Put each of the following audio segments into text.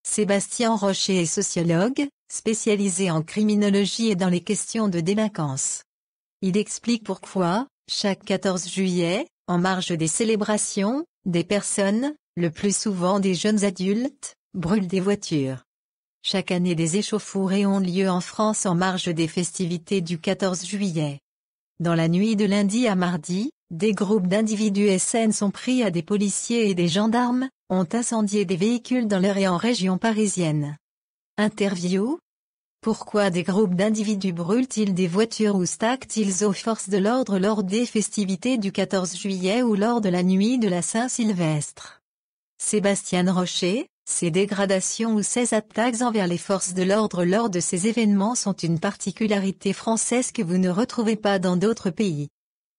Sébastien Rocher est sociologue, spécialisé en criminologie et dans les questions de délinquance. Il explique pourquoi, chaque 14 juillet, en marge des célébrations, des personnes, le plus souvent des jeunes adultes, brûlent des voitures. Chaque année des échauffourées ont lieu en France en marge des festivités du 14 juillet. Dans la nuit de lundi à mardi, des groupes d'individus SN sont pris à des policiers et des gendarmes, ont incendié des véhicules dans leur et en région parisienne. Interview. Pourquoi des groupes d'individus brûlent-ils des voitures ou staquent-ils aux forces de l'ordre lors des festivités du 14 juillet ou lors de la nuit de la Saint-Sylvestre? Sébastien Rocher, ces dégradations ou ces attaques envers les forces de l'ordre lors de ces événements sont une particularité française que vous ne retrouvez pas dans d'autres pays.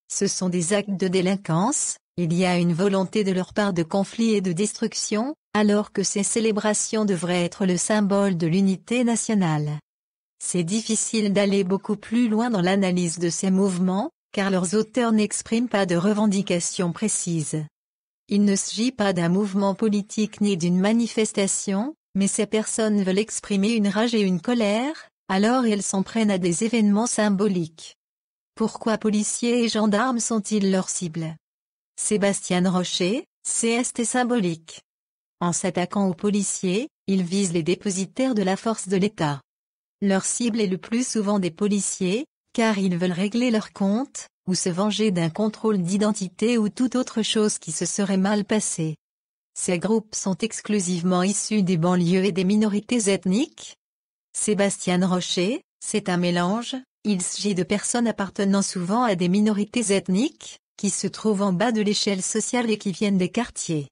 Ce sont des actes de délinquance, il y a une volonté de leur part de conflit et de destruction, alors que ces célébrations devraient être le symbole de l'unité nationale. C'est difficile d'aller beaucoup plus loin dans l'analyse de ces mouvements, car leurs auteurs n'expriment pas de revendications précises. Il ne s'agit pas d'un mouvement politique ni d'une manifestation, mais ces personnes veulent exprimer une rage et une colère, alors elles s'en prennent à des événements symboliques. Pourquoi policiers et gendarmes sont-ils leurs cibles? Sébastien Rocher, CST symbolique. En s'attaquant aux policiers, ils visent les dépositaires de la force de l'État. Leur cible est le plus souvent des policiers, car ils veulent régler leurs comptes, ou se venger d'un contrôle d'identité ou toute autre chose qui se serait mal passé. Ces groupes sont exclusivement issus des banlieues et des minorités ethniques. Sébastien Rocher, c'est un mélange, il s'agit de personnes appartenant souvent à des minorités ethniques, qui se trouvent en bas de l'échelle sociale et qui viennent des quartiers.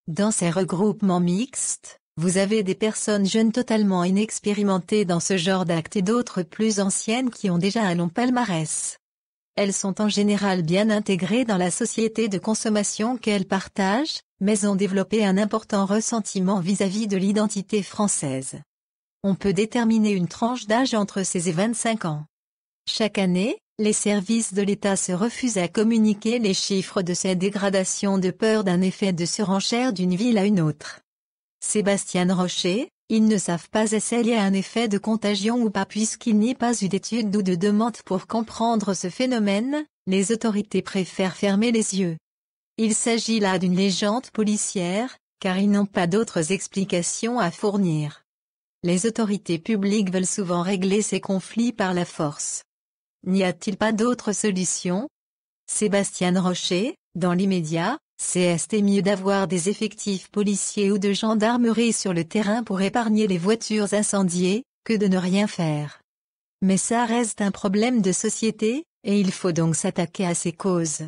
Dans ces regroupements mixtes, vous avez des personnes jeunes totalement inexpérimentées dans ce genre d'actes et d'autres plus anciennes qui ont déjà un long palmarès. Elles sont en général bien intégrées dans la société de consommation qu'elles partagent, mais ont développé un important ressentiment vis-à-vis de l'identité française. On peut déterminer une tranche d'âge entre 16 et 25 ans. Chaque année, les services de l'État se refusent à communiquer les chiffres de ces dégradations de peur d'un effet de surenchère d'une ville à une autre. Sébastien Rocher, ils ne savent pas s'il y a un effet de contagion ou pas puisqu'il n'y a pas eu d'études ou de demande pour comprendre ce phénomène, les autorités préfèrent fermer les yeux. Il s'agit là d'une légende policière, car ils n'ont pas d'autres explications à fournir. Les autorités publiques veulent souvent régler ces conflits par la force. N'y a-t-il pas d'autre solution? Sébastien Rocher, dans l'immédiat, c'est mieux d'avoir des effectifs policiers ou de gendarmerie sur le terrain pour épargner les voitures incendiées, que de ne rien faire. Mais ça reste un problème de société, et il faut donc s'attaquer à ces causes.